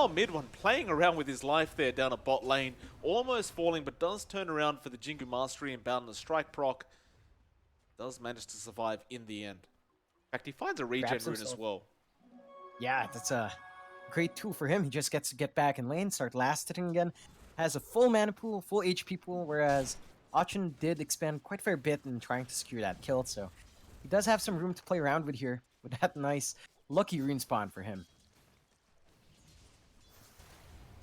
now mid one playing around with his life there down a bot lane, almost falling, but does turn around for the Jingu Mastery and bound the strike proc. Does manage to survive in the end. In fact, he finds a regen Grabs rune as himself. well. Yeah, that's a great tool for him. He just gets to get back in lane, start last hitting again. Has a full mana pool, full HP pool, whereas Aachen did expand quite a fair bit in trying to secure that kill, so he does have some room to play around with here, with that nice, lucky rune spawn for him.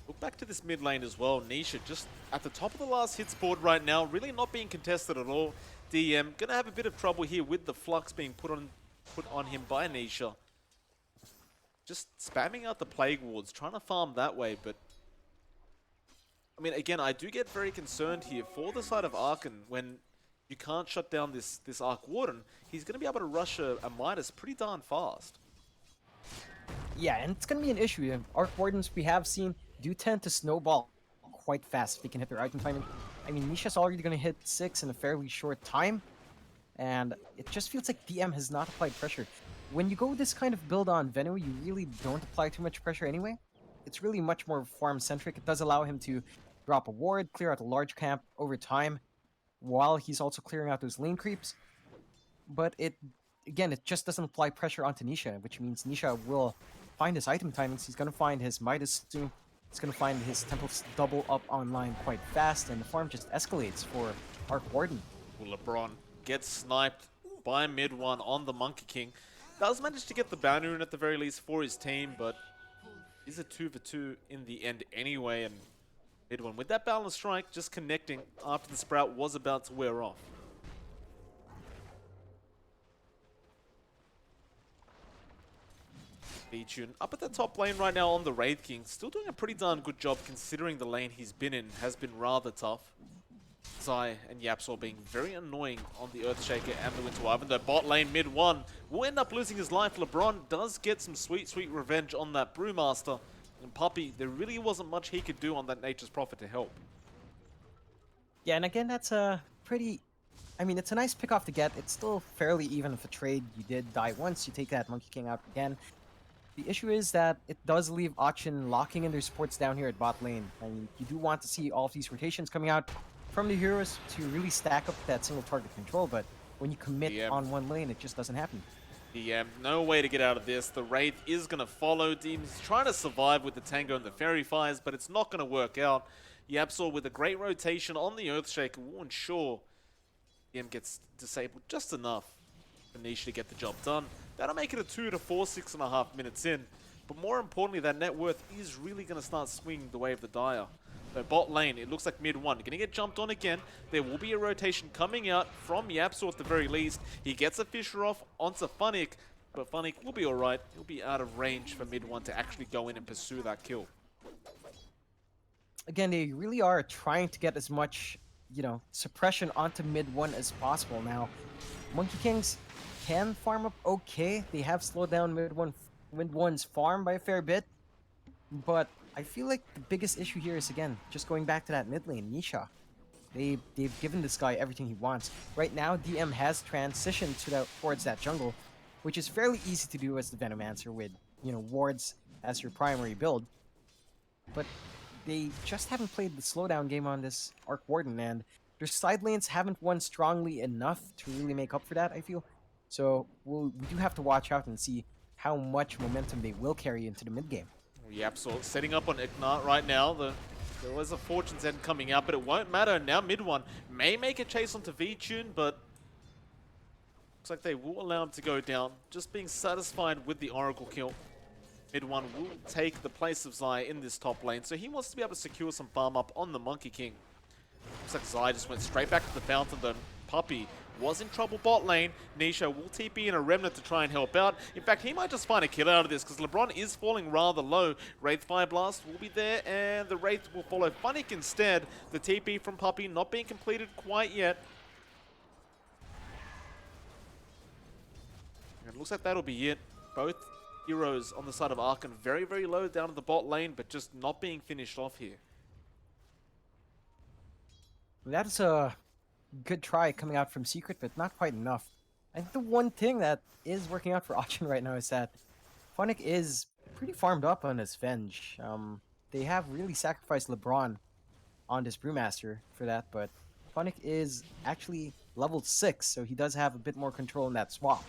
Look back to this mid lane as well. Nisha just at the top of the last hits board right now, really not being contested at all. DM gonna have a bit of trouble here with the flux being put on him by Nisha. Just spamming out the plague wards, trying to farm that way, but I mean, again, I do get very concerned here for the side of Aachen when you can't shut down this Arc Warden. He's going to be able to rush a Midas pretty darn fast. Yeah, and it's going to be an issue. Arc Wardens we have seen do tend to snowball quite fast if they can hit their item timing. I mean, Nisha's already going to hit 6 in a fairly short time, and it just feels like DM has not applied pressure. When you go this kind of build on Venu, you really don't apply too much pressure anyway. It's really much more farm-centric. It does allow him to drop a ward, clear out a large camp over time, while he's also clearing out those lane creeps. But it just doesn't apply pressure onto Nisha, which means Nisha will find his item timings. He's going to find his Midas soon. He's going to find his Temples double up online quite fast, and the farm just escalates for Arc Warden. Well, LeBron gets sniped by mid-one on the Monkey King. Does manage to get the bounty rune at the very least for his team, but is a 2v2 in the end anyway, and mid-one with that balance strike just connecting after the Sprout was about to wear off. B-Tune up at the top lane right now on the Wraith King, still doing a pretty darn good job considering the lane he's been in has been rather tough. Zai and Yapsor being very annoying on the Earthshaker and the Winter Wyvern. The bot lane mid-one will end up losing his life. LeBron does get some sweet, sweet revenge on that Brewmaster. And Puppey, there really wasn't much he could do on that Nature's Prophet to help. Yeah, and again, that's a pretty... I mean, it's a nice pick off to get. It's still fairly even if a trade. You did die once, you take that Monkey King out again. The issue is that it does leave Aachen locking in their supports down here at bot lane. I mean, you do want to see all of these rotations coming out from the heroes to really stack up that single target control, but when you commit on one lane, it just doesn't happen. Yeah, no way to get out of this. The Wraith is going to follow. Demon's trying to survive with the Tango and the Fairy Fires, but it's not going to work out. Yapsor with a great rotation on the Earthshaker will ensure DM gets disabled just enough for Nisha to get the job done. That'll make it a 2 to 4, 6.5 minutes in. But more importantly, that net worth is really going to start swinging the way of the Dire. So bot lane, it looks like mid-one. Going to get jumped on again. There will be a rotation coming out from Yapsor at the very least. He gets a Fisher off onto Funnick, but Funnick will be alright. He'll be out of range for mid-one to actually go in and pursue that kill. Again, they really are trying to get as much, suppression onto mid-one as possible. Now, Monkey Kings can farm up okay. They have slowed down mid-one's farm by a fair bit, but I feel like the biggest issue here is, again, just going back to that mid lane, Nisha. They've given this guy everything he wants. Right now, DM has transitioned towards that jungle, which is fairly easy to do as the Venomancer with, wards as your primary build. But they just haven't played the slowdown game on this Arc Warden, and their side lanes haven't won strongly enough to really make up for that, I feel. So we do have to watch out and see how much momentum they will carry into the mid game. Yep, so setting up on Ignat right now. There was a Fortune's End coming out, but it won't matter. Now mid-one may make a chase onto V-Tune, but looks like they will allow him to go down. Just being satisfied with the Oracle kill. Mid-one will take the place of Zai in this top lane, so he wants to be able to secure some farm up on the Monkey King. Looks like Zai just went straight back to the fountain, though. Puppey was in trouble bot lane. Nisha will TP in a Remnant to try and help out. In fact, he might just find a kill out of this because LeBron is falling rather low. Wraith Fire Blast will be there, and the Wraith will follow Funnick instead. The TP from Puppey not being completed quite yet. And it looks like that'll be it. Both heroes on the side of Aachen very, very low down at the bot lane, but just not being finished off here. That's a good try coming out from Secret, but not quite enough. I think the one thing that is working out for Aachen right now is that Funnick is pretty farmed up on his Venge. They have really sacrificed LeBron on this Brewmaster for that, but Funnick is actually level 6, so he does have a bit more control in that swap.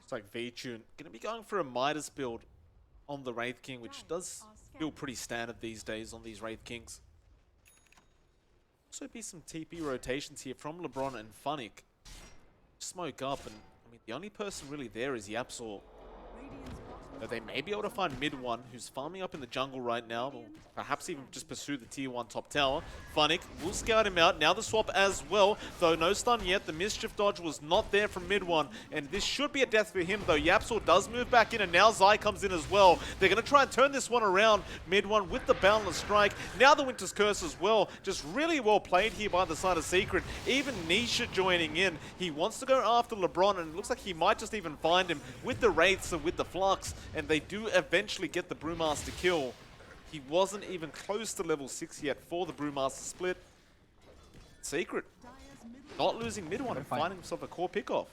It's like V-Tune gonna be going for a Midas build on the Wraith King, which does feel pretty standard these days on these Wraith Kings. Also be some TP rotations here from LeBron and Funnick. Smoke up, and I mean the only person really there is Yapsor. They may be able to find mid one, who's farming up in the jungle right now, or perhaps even just pursue the tier 1 top tower. Funnick will scout him out. Now the swap as well, though no stun yet. The mischief dodge was not there from mid one, and this should be a death for him, though Yapsor does move back in, and now Zai comes in as well. They're going to try and turn this one around. Mid one with the Boundless Strike. Now the Winter's Curse as well. Just really well played here by the side of Secret. Even Nisha joining in. He wants to go after LeBron, and it looks like he might just even find him with the Wraiths and with the Flux. And they do eventually get the Brewmaster kill. He wasn't even close to level 6 yet for the Brewmaster split. Secret not losing mid one and finding himself a core pickoff.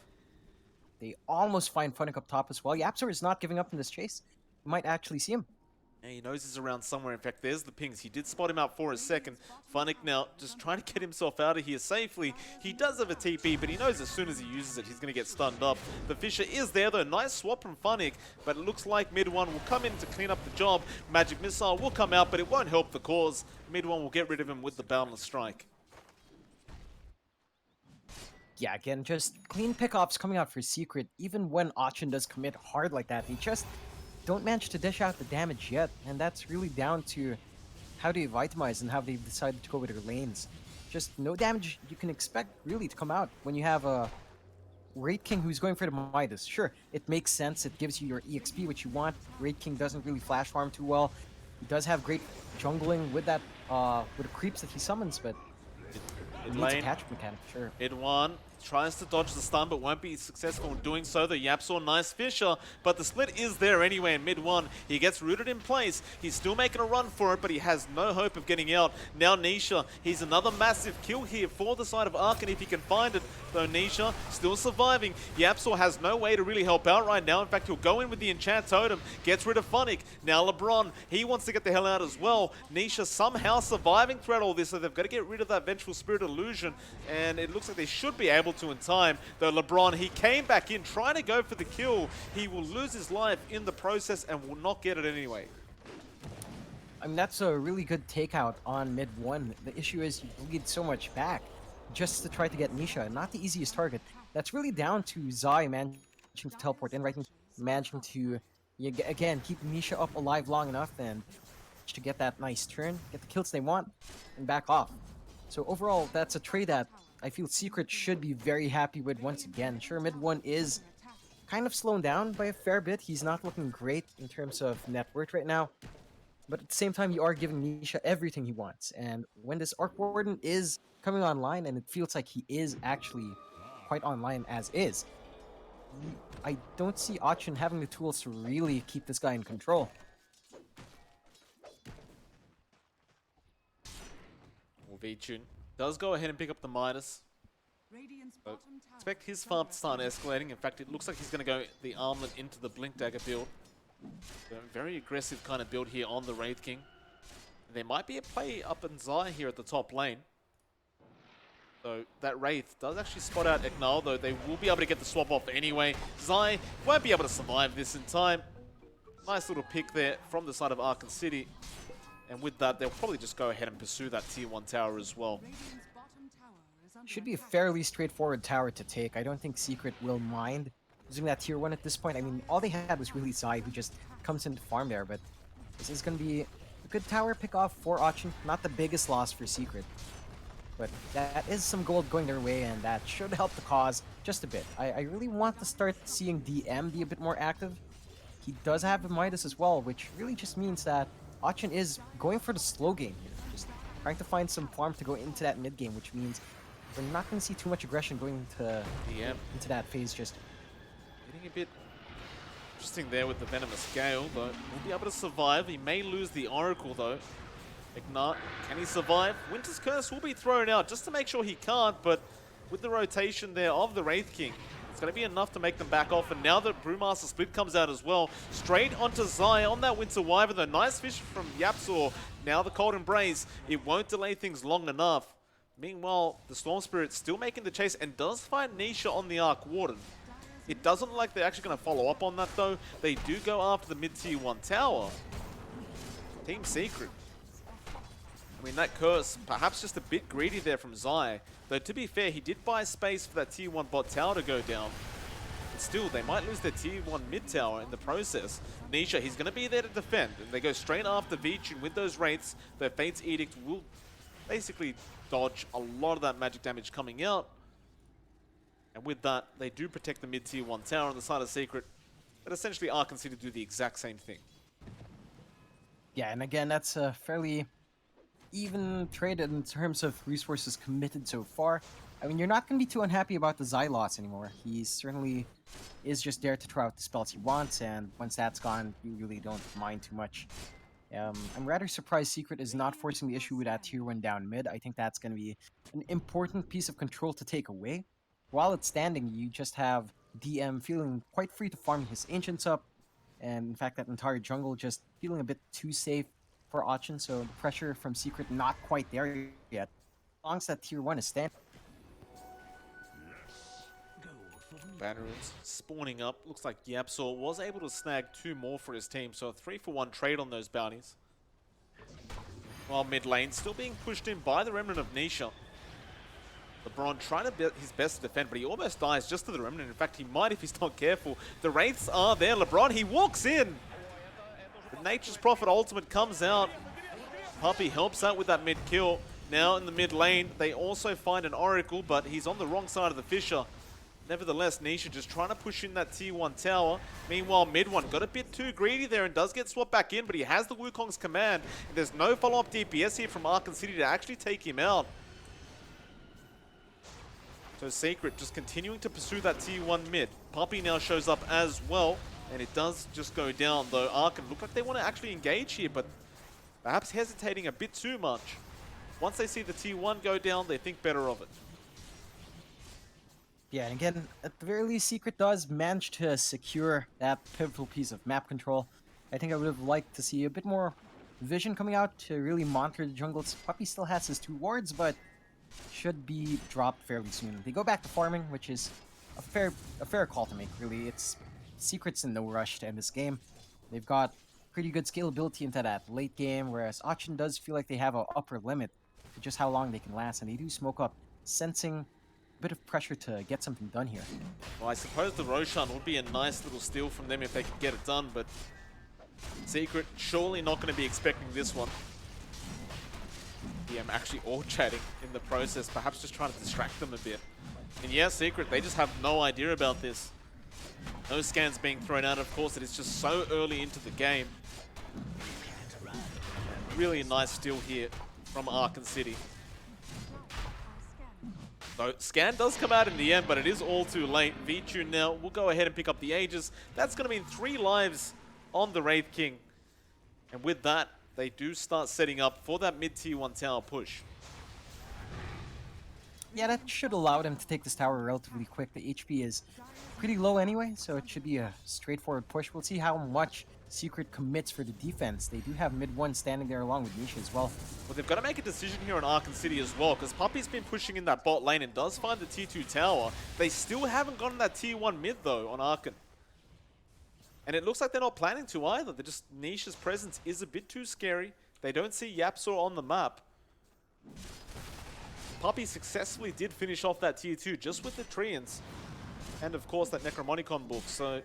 They almost find Funnick up top as well. Yapsor is not giving up in this chase. You might actually see him. Yeah, he knows he's around somewhere. In fact, there's the pings. He did spot him out for a second. Funnick now just trying to get himself out of here safely. He does have a TP, but he knows as soon as he uses it, he's going to get stunned up. The Fisher is there, though. Nice swap from Funnick, but it looks like mid one will come in to clean up the job. Magic Missile will come out, but it won't help the cause. Mid one will get rid of him with the Boundless Strike. Yeah, again, just clean pickoffs coming out for Secret. Even when Aachen does commit hard like that, they just don't manage to dish out the damage yet, and that's really down to how they vitamize and how they've decided to go with their lanes. Just no damage you can expect really to come out when you have a Wraith King who's going for the Midas. Sure, it makes sense, it gives you your EXP, which you want. Wraith King doesn't really flash farm too well. He does have great jungling with that, with the creeps that he summons, but it needs a catch mechanic, sure. Mid one tries to dodge the stun, but won't be successful in doing so. The Yapsor, nice Fisher, but the split is there anyway in mid one. He gets rooted in place. He's still making a run for it, but he has no hope of getting out. Now Nisha, he's another massive kill here for the side of Aachen if he can find it. Though Nisha still surviving. Yapsor has no way to really help out right now. In fact, he'll go in with the Enchant Totem, gets rid of Funnick. Now LeBron, he wants to get the hell out as well. Nisha somehow surviving throughout all this, so they've got to get rid of that Vengeful Spirit illusion, and it looks like they should be able to in time. Though LeBron, he came back in trying to go for the kill. He will lose his life in the process and will not get it anyway. I mean, that's a really good takeout on mid one. The issue is you bleed so much back just to try to get Nisha. Not the easiest target. That's really down to Zai managing to teleport in, right? Managing to, again, keep Nisha up alive long enough and to get that nice turn, get the kills they want, and back off. So overall, that's a trade that I feel Secret should be very happy with once again. Sure, mid one is kind of slowed down by a fair bit. He's not looking great in terms of net worth right now. But at the same time, you are giving Nisha everything he wants. And when this Arc Warden is coming online, and it feels like he is actually quite online as is, I don't see Aachen having the tools to really keep this guy in control. Well, V-Tune does go ahead and pick up the Midas. Expect his farm to start escalating. In fact, it looks like he's going to go the Armlet into the Blink Dagger build. So very aggressive kind of build here on the Wraith King. There might be a play up in Zai here at the top lane. So that Wraith does actually spot out Ignal, though they will be able to get the swap off anyway. Zai won't be able to survive this in time. Nice little pick there from the side of Aachen City. And with that, they'll probably just go ahead and pursue that tier 1 tower as well. Should be a fairly straightforward tower to take. I don't think Secret will mind using that tier 1 at this point. I mean, all they had was really Zai, who just comes in to farm there, but this is going to be a good tower pick off for Aachen. Not the biggest loss for Secret, but that is some gold going their way, and that should help the cause just a bit. I really want to start seeing DM be a bit more active. He does have a Midas as well, which really just means that Aachen is going for the slow game here, just trying to find some farm to go into that mid game, which means we're not going to see too much aggression going into that phase. Just getting a bit Interesting there with the Venomous Gale, but he'll be able to survive. He may lose the Oracle, though. Ignat, can he survive? Winter's Curse will be thrown out just to make sure he can't, but with the rotation there of the Wraith King, it's going to be enough to make them back off. And now that Brewmaster Split comes out as well, straight onto Zai on that Winter Wyvern. The nice fish from Yapzor. Now the Cold Embrace. It won't delay things long enough. Meanwhile, the Storm Spirit still making the chase and does find Nisha on the Arc Warden. It doesn't look like they're actually going to follow up on that, though. They do go after the mid-tier 1 tower. Team Secret. I mean, that curse, perhaps just a bit greedy there from Zai. Though, to be fair, he did buy space for that tier 1 bot tower to go down. But still, they might lose their tier 1 mid tower in the process. Nisha, he's going to be there to defend. And they go straight after Vichun with those Wraiths. Their Fate's Edict will basically dodge a lot of that magic damage coming out. And with that, they do protect the mid tier 1 tower on the side of Secret. But essentially, Aachen City do the exact same thing. Yeah, and again, that's a fairly even trade in terms of resources committed so far. I mean, you're not going to be too unhappy about the Zai loss anymore. He certainly is just there to try out the spells he wants, and once that's gone, you really don't mind too much. I'm rather surprised Secret is not forcing the issue with that tier 1 down mid. I think that's going to be an important piece of control to take away. While it's standing, you just have DM feeling quite free to farm his Ancients up, and in fact that entire jungle just feeling a bit too safe for Aachen, so the pressure from Secret not quite there yet. As long as that tier 1 is standing. Bannerons spawning up. Looks like Yapzor was able to snag 2 more for his team, so a 3-for-1 trade on those bounties. While mid lane still being pushed in by the Remnant of Nisha. LeBron trying to be his best to defend, but he almost dies just to the Remnant. In fact, he might if he's not careful. The Wraiths are there. LeBron, he walks in. The Nature's Prophet ultimate comes out. Puppey helps out with that mid kill. Now in the mid lane, they also find an Oracle, but he's on the wrong side of the Fissure. Nevertheless, Nisha just trying to push in that tier 1 tower. Meanwhile, mid 1 got a bit too greedy there and does get swapped back in, but he has the Wukong's command. And there's no follow-up DPS here from Aachen City to actually take him out. So Secret just continuing to pursue that tier 1 mid. Puppey now shows up as well, and it does just go down, though Aachen look like they want to actually engage here, but perhaps hesitating a bit too much. Once they see the tier 1 go down, they think better of it. Yeah, and again, at the very least, Secret does manage to secure that pivotal piece of map control. I think I would have liked to see a bit more vision coming out to really monitor the jungles. Puppey still has his 2 wards, but should be dropped fairly soon. They go back to farming, which is a fair call to make, really. It's Secret's in no rush to end this game. They've got pretty good scalability into that late game, whereas Aachen does feel like they have an upper limit to just how long they can last, and they do smoke up, sensing a bit of pressure to get something done here. Well, I suppose the Roshan would be a nice little steal from them if they could get it done, but Secret surely not going to be expecting this one. DM actually all chatting in the process, perhaps just trying to distract them a bit. And yeah, Secret, they just have no idea about this. No scans being thrown out, of course, it is just so early into the game. Really a nice steal here from Aachen City. So scan does come out in the end, but it is all too late. Vichun now will go ahead and pick up the Aegis. That's going to mean 3 lives on the Wraith King. And with that, they do start setting up for that mid-tier 1 tower push. Yeah, that should allow them to take this tower relatively quick. The HP is pretty low anyway, so it should be a straightforward push. We'll see how much Secret commits for the defense. They do have mid 1 standing there along with Nisha as well. Well, they've got to make a decision here on Aachen City as well, because Puppey's been pushing in that bot lane and does find the tier 2 tower. They still haven't gotten that tier 1 mid, though, on Aachen. And it looks like they're not planning to either. They're just, Nisha's presence is a bit too scary. They don't see Yapzor on the map. Puppey successfully did finish off that tier 2 just with the Treants. And of course that Necromonicon book, so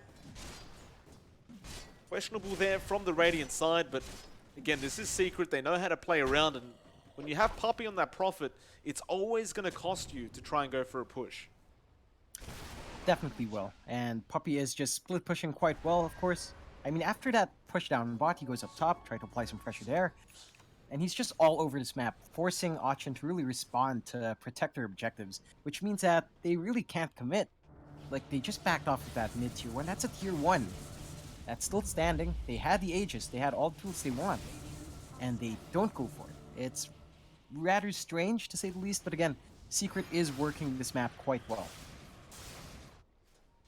questionable there from the Radiant side, but again, this is Secret. They know how to play around, and when you have Puppey on that Prophet, it's always going to cost you to try and go for a push. Definitely will. And Puppey is just split pushing quite well, of course. I mean, after that push down bot, he goes up top, try to apply some pressure there. And he's just all over this map, forcing Aachen to really respond to protect their objectives, which means that they really can't commit. Like, they just backed off with that mid-tier 1. That's a tier 1. That's still standing. They had the Aegis, they had all the tools they want, and they don't go for it. It's rather strange to say the least, but again, Secret is working this map quite well.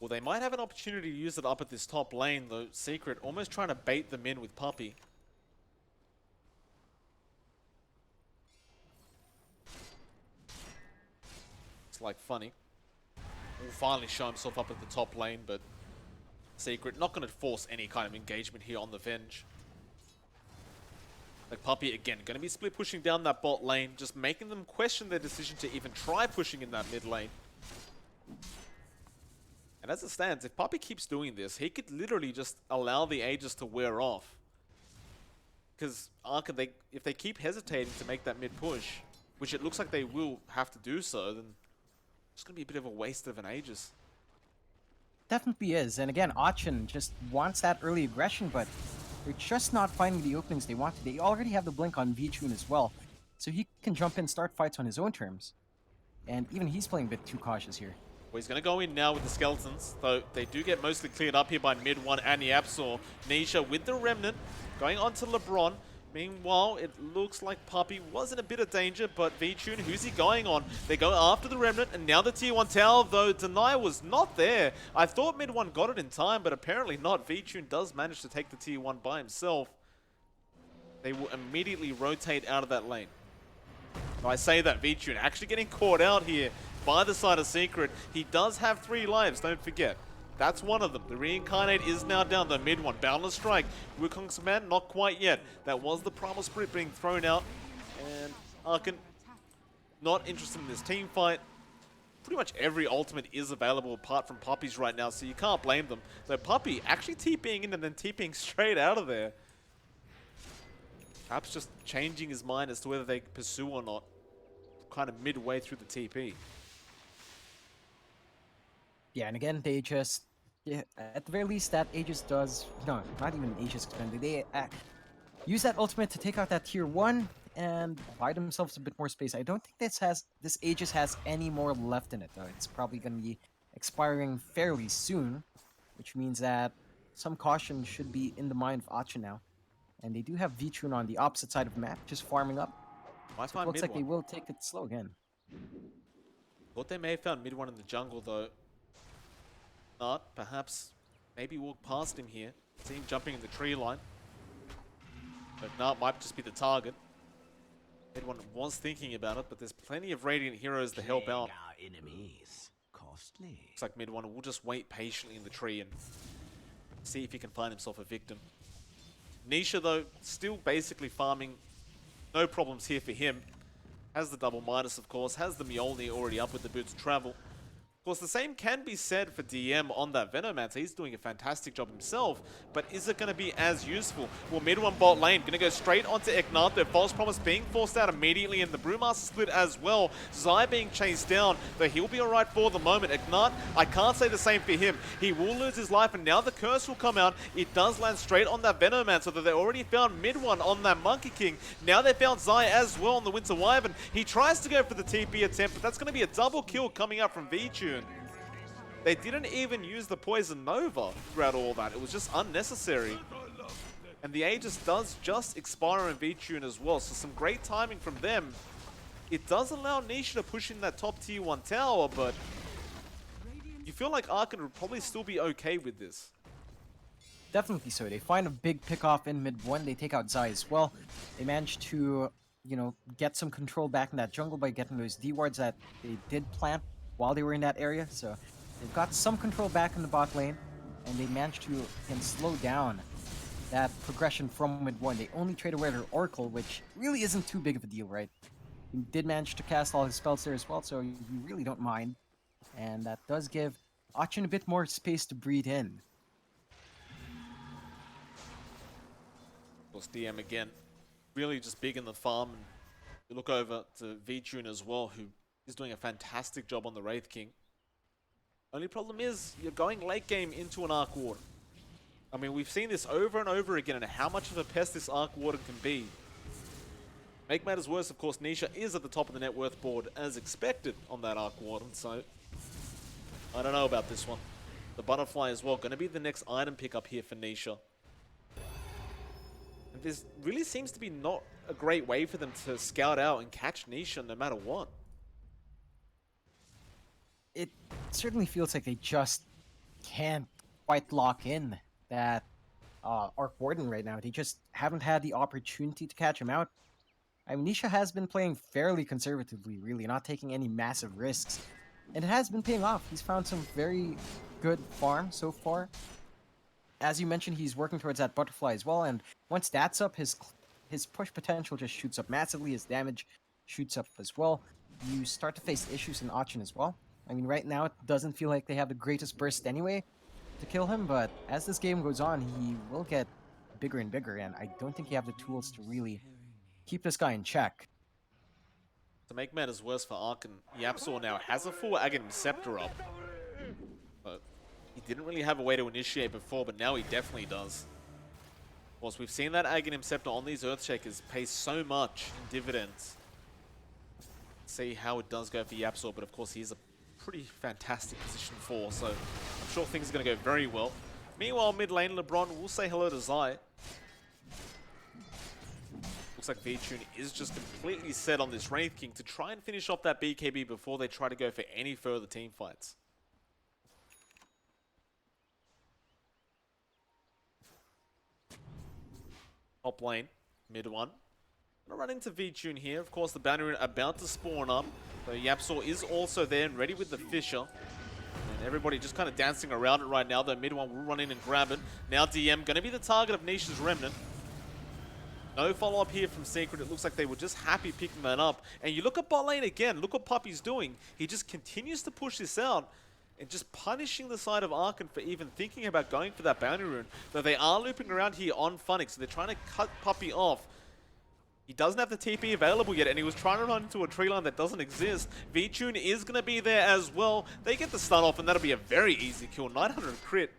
Well, they might have an opportunity to use it up at this top lane, though. Secret almost trying to bait them in with Puppey. It's like funny. Will finally show himself up at the top lane, but Secret not going to force any kind of engagement here on the Venge. Like Puppey again, going to be split pushing down that bot lane, just making them question their decision to even try pushing in that mid lane. And as it stands, if Puppey keeps doing this, he could literally just allow the Aegis to wear off. Because Aachen, if they keep hesitating to make that mid push, which it looks like they will have to do so, then it's going to be a bit of a waste of an Aegis. Definitely is, and again, Aachen just wants that early aggression, but they're just not finding the openings they want to. They already have the blink on V-Tune as well, so he can jump in, start fights on his own terms. And even he's playing a bit too cautious here. Well, he's going to go in now with the Skeletons, though they do get mostly cleared up here by mid one and the Absol. Nisha with the Remnant, going on to LeBron. Meanwhile, it looks like Puppey was in a bit of danger, but V-Tune, who's he going on? They go after the Remnant, and now the Tier 1 tower, though Deny was not there. I thought mid one got it in time, but apparently not. V-Tune does manage to take the Tier 1 by himself. They will immediately rotate out of that lane. I say that, V-Tune actually getting caught out here by the side of Secret. He does have 3 lives, don't forget. That's one of them. The Reincarnate is now down. The mid one. Boundless Strike. Wukong's command, not quite yet. That was the Primal Spirit being thrown out. And Aachen, not interested in this team fight. Pretty much every ultimate is available apart from Puppey's right now, so you can't blame them. So Puppey actually TPing in and then TPing straight out of there. Perhaps just changing his mind as to whether they pursue or not. Kind of midway through the TP. Yeah, and again, they just... Yeah, at the very least, that Aegis does... No, not even Aegis expanded. They use that ultimate to take out that tier 1 and buy themselves a bit more space. I don't think this Aegis has any more left in it, though. It's probably going to be expiring fairly soon, which means that some caution should be in the mind of Aachen now. And they do have V-Tune on the opposite side of the map, just farming up. So it looks like they will take it slow again. Thought they may have found mid one in the jungle, though. Not, perhaps, maybe walk past him here. See him jumping in the tree line. But no, it might just be the target. Mid one was thinking about it, but there's plenty of Radiant heroes to help out. Looks like mid one will just wait patiently in the tree and see if he can find himself a victim. Nisha, though, still basically farming. No problems here for him. Has the double Midas, of course. Has the Mjolnir already up with the boots of travel. Of course, the same can be said for DM on that Venomancer. He's doing a fantastic job himself, but is it going to be as useful? Well, mid one bot lane, going to go straight onto Ignat. Their False Promise being forced out immediately, and the Brewmaster split as well. Zai being chased down, though he'll be alright for the moment. Ignat, I can't say the same for him. He will lose his life, and now the curse will come out. It does land straight on that Venomancer, though they already found mid one on that Monkey King. Now they found Zai as well on the Winter Wyvern. He tries to go for the TP attempt, but that's going to be a double kill coming out from V-Tune. They didn't even use the Poison Nova throughout all that. It was just unnecessary. And the Aegis does just expire on V-Tune as well, so some great timing from them. It does allow Nisha to push in that top tier 1 tower, but you feel like Aachen would probably still be okay with this. Definitely so. They find a big pick-off in mid 1. They take out Zai as well. They managed to, you know, get some control back in that jungle by getting those D-wards that they did plant while they were in that area, so they've got some control back in the bot lane, and they managed to slow down that progression from mid 1. They only trade away their Oracle, which really isn't too big of a deal, right? He did manage to cast all his spells there as well, so you really don't mind. And that does give Aachen a bit more space to breathe in. Of course, DM again, really just big in the farm. And you look over to V-Tune as well, who is doing a fantastic job on the Wraith King. Only problem is, you're going late game into an Arc Warden. I mean, we've seen this over and over again, and how much of a pest this Arc Warden can be. Make matters worse, of course, Nisha is at the top of the net worth board, as expected, on that Arc Warden, so I don't know about this one. the butterfly as well. Going to be the next item pickup here for Nisha. And this really seems to be not a great way for them to scout out and catch Nisha no matter what. It certainly feels like they just can't quite lock in that Arc Warden right now. They just haven't had the opportunity to catch him out. I mean, Nisha has been playing fairly conservatively, really, not taking any massive risks. And it has been paying off. He's found some very good farm so far. As you mentioned, he's working towards that butterfly as well, and once that's up, his push potential just shoots up massively, his damage shoots up as well. You start to face issues in Aachen as well. I mean, right now it doesn't feel like they have the greatest burst anyway to kill him, but as this game goes on, he will get bigger and bigger, and I don't think you have the tools to really keep this guy in check. To make matters worse for Aachen, Yapzor now has a full Aghanim Scepter up. But he didn't really have a way to initiate before, but now he definitely does. Of course, we've seen that Aghanim Scepter on these Earthshakers pay so much in dividends. See how it does go for Yapzor, but of course he is a pretty fantastic position 4, so I'm sure things are going to go very well. Meanwhile, mid lane, LeBron will say hello to Zai. Looks like VTune is just completely set on this Wraith King to try and finish off that BKB before they try to go for any further team fights. Top lane, mid one. Gonna run into VTune here. Of course, the Banner about to spawn up. So Yapzor is also there and ready with the Fisher. And everybody just kind of dancing around it right now. The mid one will run in and grab it. Now DM gonna be the target of Nisha's Remnant. No follow-up here from Secret. It looks like they were just happy picking that up. And you look at bot lane again. Look what Puppey's doing. He just continues to push this out and just punishing the side of Aachen for even thinking about going for that bounty rune. Though they are looping around here on Funix, so they're trying to cut Puppey off. He doesn't have the TP available yet, and he was trying to run into a tree line that doesn't exist. VTune is going to be there as well. They get the stun off, and that'll be a very easy kill. 900 crit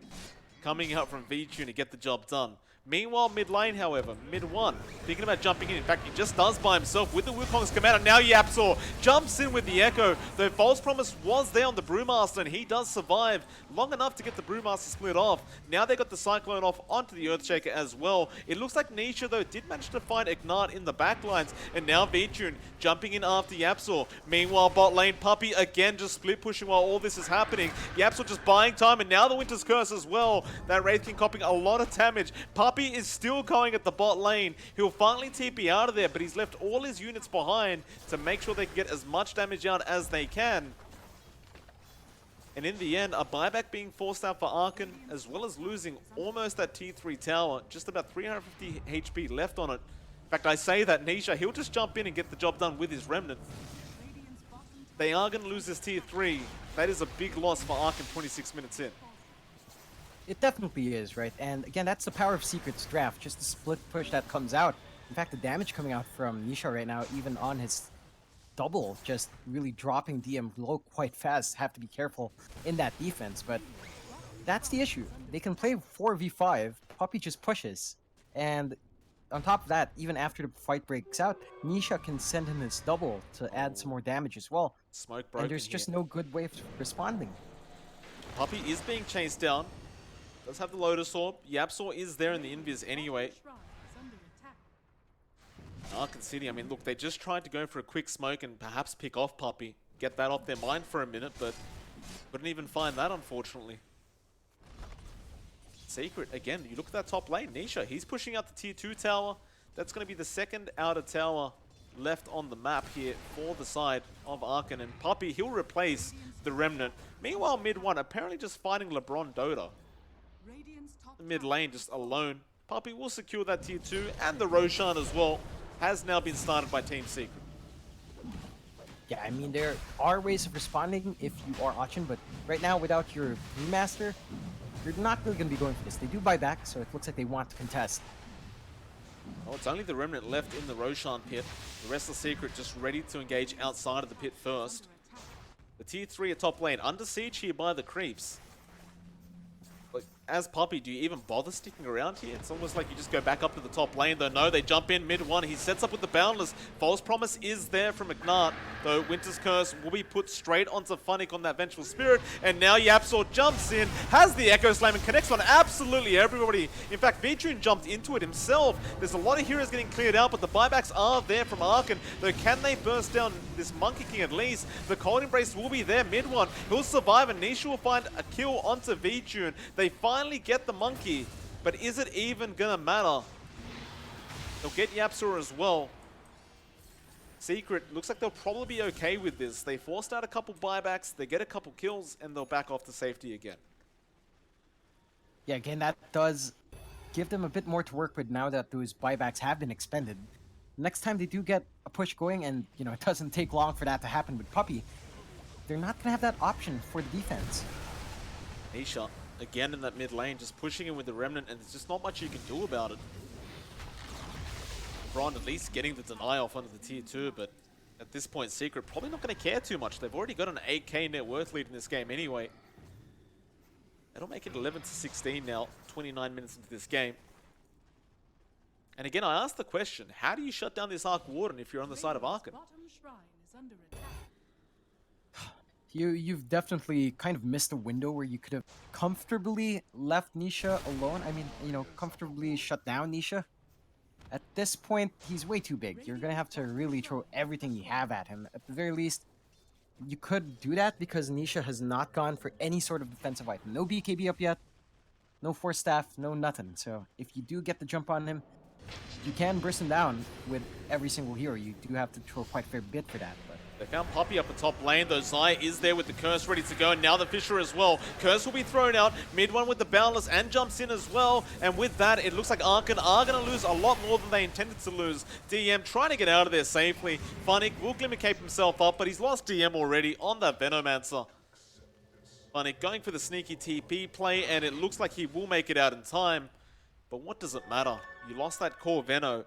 coming out from VTune to get the job done. Meanwhile, mid lane, however, mid one, thinking about jumping in. In fact, he just does by himself with the Wukong's command, and now Yapzor jumps in with the Echo. Though False Promise was there on the Brewmaster, and he does survive long enough to get the Brewmaster split off. Now they got the Cyclone off onto the Earthshaker as well. It looks like Nisha, though, did manage to find Ignite in the backlines, and now VTune jumping in after Yapzor. Meanwhile, bot lane, Puppey again just split pushing while all this is happening. Yapzor just buying time, and now the Winter's Curse as well. That Wraith King copying a lot of damage. Puppey is still going at the bot lane. He'll finally TP out of there, but he's left all his units behind to make sure they can get as much damage out as they can. And in the end, a buyback being forced out for Aachen, as well as losing almost that T3 tower. Just about 350 HP left on it. In fact, I say that Nisha, he'll just jump in and get the job done with his Remnant. They are going to lose this Tier 3. That is a big loss for Aachen 26 minutes in. It definitely is, right? And again, that's the power of Secret's draft, just the split push that comes out. In fact, the damage coming out from Nisha right now, even on his double, just really dropping DM low quite fast. Have to be careful in that defense, but that's the issue. They can play 4v5, Puppey just pushes, and on top of that, even after the fight breaks out, Nisha can send him his double to add some more damage as well. Smoke broken and there's just no good way of responding. Puppey is being chased down. Does have the Lotus Orb. Yapzor is there in the Invis anyway. Aachen City, I mean, look, they just tried to go for a quick smoke and perhaps pick off Puppey. Get that off their mind for a minute, but couldn't even find that, unfortunately. Secret, again, you look at that top lane. Nisha, he's pushing out the Tier 2 tower. That's going to be the second outer tower left on the map here for the side of Aachen. And Puppey, he'll replace the Remnant. Meanwhile, mid one, apparently just fighting LeBron Dota. The mid lane just alone. Puppey will secure that Tier 2, and the Roshan as well has now been started by Team Secret. Yeah, I mean, there are ways of responding if you are Aachen, but right now, without your Brewmaster, you're not really going to be going for this. They do buy back, so it looks like they want to contest. Oh, it's only the Remnant left in the Roshan pit. The rest of Secret just ready to engage outside of the pit first. The Tier 3 at top lane, under siege here by the creeps. But as Puppy, do you even bother sticking around here? It's almost like you just go back up to the top lane, though. No, they jump in mid one. He sets up with the Boundless. False Promise is there from Ignat, though Winter's Curse will be put straight onto Funnick on that Vengeful Spirit. And now Yapzor jumps in, has the Echo Slam, and connects on absolutely everybody. In fact, Vitune jumped into it himself. There's a lot of heroes getting cleared out, but the buybacks are there from Aachen. Though, can they burst down this Monkey King at least? The Cold Embrace will be there mid one. He'll survive, and Nisha will find a kill onto Vitune. They finally get the Monkey, but is it even gonna matter? They'll get Yapzor as well. Secret looks like they'll probably be okay with this. They forced out a couple buybacks, they get a couple kills, and they'll back off to safety again. Yeah, again, that does give them a bit more to work with now that those buybacks have been expended. Next time they do get a push going, and you know it doesn't take long for that to happen with Puppy, they're not gonna have that option for the defense. Nisha, again in that mid lane, just pushing in with the Remnant, and there's just not much you can do about it. Braun at least getting the deny off under the tier 2, but at this point, Secret probably not going to care too much. They've already got an 8k net worth lead in this game anyway. That'll make it 11-16 now, 29 minutes into this game. And again, I asked the question, how do you shut down this Arc Warden if you're on the side of Aachen? You've definitely kind of missed a window where you could have comfortably left Nisha alone. I mean, you know, comfortably shut down Nisha. At this point, he's way too big. You're going to have to really throw everything you have at him. At the very least, you could do that because Nisha has not gone for any sort of defensive item. No BKB up yet, no Force Staff, no nothing. So if you do get the jump on him, you can burst him down with every single hero. You do have to throw quite a fair bit for that. But they found Puppy up the top lane, though Zai is there with the Curse ready to go, and now the Fisher as well. Curse will be thrown out, mid one with the Boundless, and jumps in as well, and with that, it looks like Aachen are going to lose a lot more than they intended to lose. DM trying to get out of there safely. Funnick will Glimmer Cape himself up, but he's lost DM already on that Venomancer. Funnick going for the sneaky TP play, and it looks like he will make it out in time, but what does it matter? You lost that core Veno.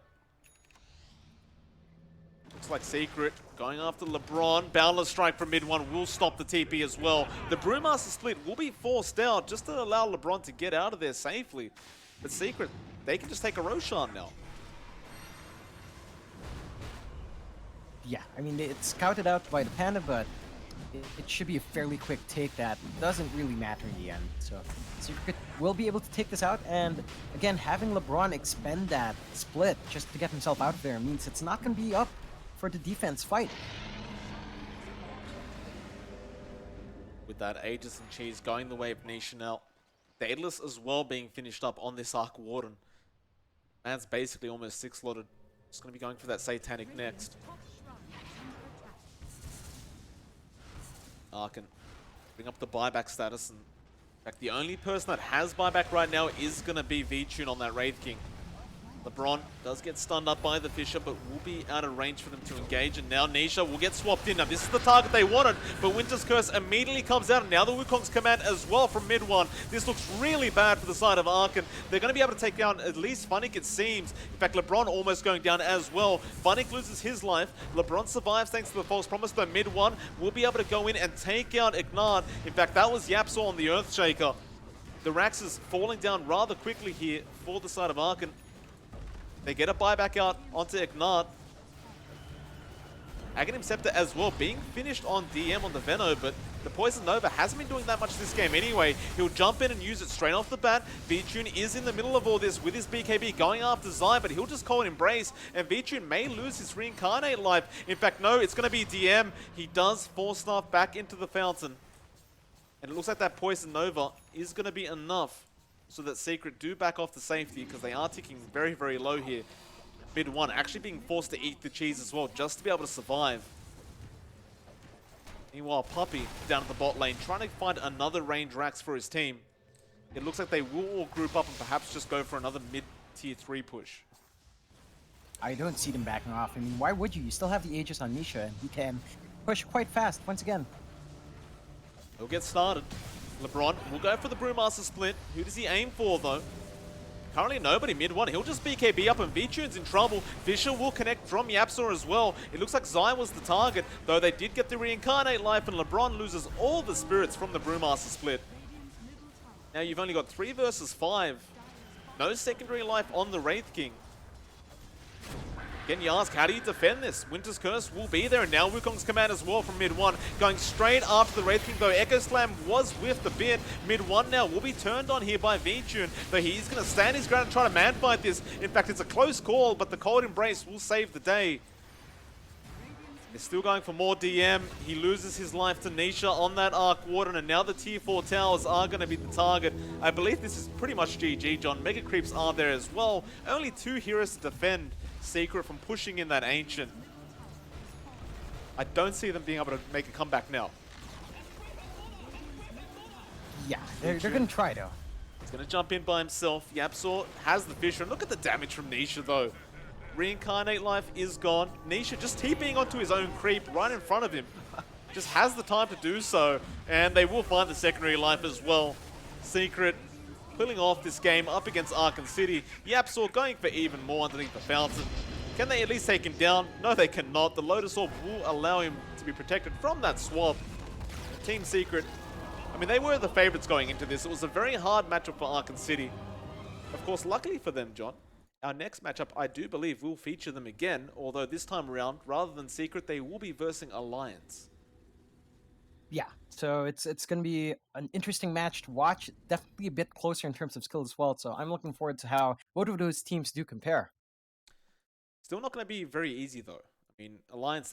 Looks like Secret going after LeBron. Boundless Strike from mid one will stop the TP as well. The Brewmaster split will be forced out just to allow LeBron to get out of there safely. But Secret, they can just take a Roshan now. yeah, I mean, it's scouted out by the Panda, but it should be a fairly quick take that doesn't really matter in the end. So Secret will be able to take this out, and again, having LeBron expend that split just to get himself out of there means it's not going to be up for the defense fight. With that, Aegis and Cheese going the way of Nisha now. Daedalus as well being finished up on this Arc Warden. Man's basically almost 6-slotted. Just going to be going for that Satanic next. Aachen bring up the buyback status, and in fact the only person that has buyback right now is going to be Vitune on that Wraith King. LeBron does get stunned up by the Fisher, but will be out of range for them to engage, and now Nisha will get swapped in. Now this is the target they wanted, but Winter's Curse immediately comes out, and now the Wukong's command as well from mid one. This looks really bad for the side of Aachen. They're going to be able to take down at least Funnick, it seems. In fact, LeBron almost going down as well. Funnick loses his life. LeBron survives thanks to the false promise, though mid one will be able to go in and take out Ignat. In fact, that was Yapzor on the Earthshaker. The Rax is falling down rather quickly here for the side of Aachen. They get a buyback out onto Ignat. Aghanim Scepter as well, being finished on DM on the Veno, but the Poison Nova hasn't been doing that much this game anyway. He'll jump in and use it straight off the bat. Vitune is in the middle of all this with his BKB going after Zai, but he'll just call an Embrace, and Vitune may lose his Reincarnate life. In fact, no, it's going to be DM. He does force stuff back into the fountain. And it looks like that Poison Nova is going to be enough so that Secret do back off to safety, because they are ticking very, very low here. Mid one actually being forced to eat the cheese as well, just to be able to survive. Meanwhile, Puppy down at the bot lane, trying to find another range Rax for his team. It looks like they will all group up and perhaps just go for another mid-tier 3 push. I don't see them backing off. I mean, why would you? You still have the Aegis on Nisha, and he can push quite fast once again. He'll get started. LeBron will go for the Brewmaster split. Who does he aim for, though? Currently nobody mid one. He'll just BKB up, and Vitune's in trouble. Fisher will connect from Yapzor as well. It looks like Zai was the target, though they did get the Reincarnate life, and LeBron loses all the spirits from the Brewmaster split. Now you've only got 3 versus 5. No secondary life on the Wraith King. Again, you ask, how do you defend this? Winter's Curse will be there, and now Wukong's command as well from mid 1. Going straight after the Wraith King, though. Echo Slam was whiffed a bit. Mid 1 now will be turned on here by VTune, though he's going to stand his ground and try to man fight this. In fact, it's a close call, but the Cold Embrace will save the day. They're still going for more DM. He loses his life to Nisha on that Arc Warden, and now the tier 4 towers are going to be the target. I believe this is pretty much GG, John. Mega Creeps are there as well. Only 2 heroes to defend Secret from pushing in that Ancient. I don't see them being able to make a comeback now. Yeah, they're going to try, though. He's going to jump in by himself. Yapsor has the Fisher. Look at the damage from Nisha, though. Reincarnate life is gone. Nisha just TPing onto his own creep right in front of him. Just has the time to do so. And they will find the secondary life as well. Secret pulling off this game up against Aachen City. Yapsor going for even more underneath the fountain. Can they at least take him down? No, they cannot. The Lotus Orb will allow him to be protected from that swap. Team Secret, I mean, they were the favorites going into this. It was a very hard matchup for Aachen City. Of course, luckily for them, John, our next matchup, I do believe, will feature them again, although this time around, rather than Secret, they will be versing Alliance. Yeah, so it's going to be an interesting match to watch. Definitely a bit closer in terms of skill as well. So I'm looking forward to how both of those teams do compare. Still not going to be very easy, though. I mean, Alliance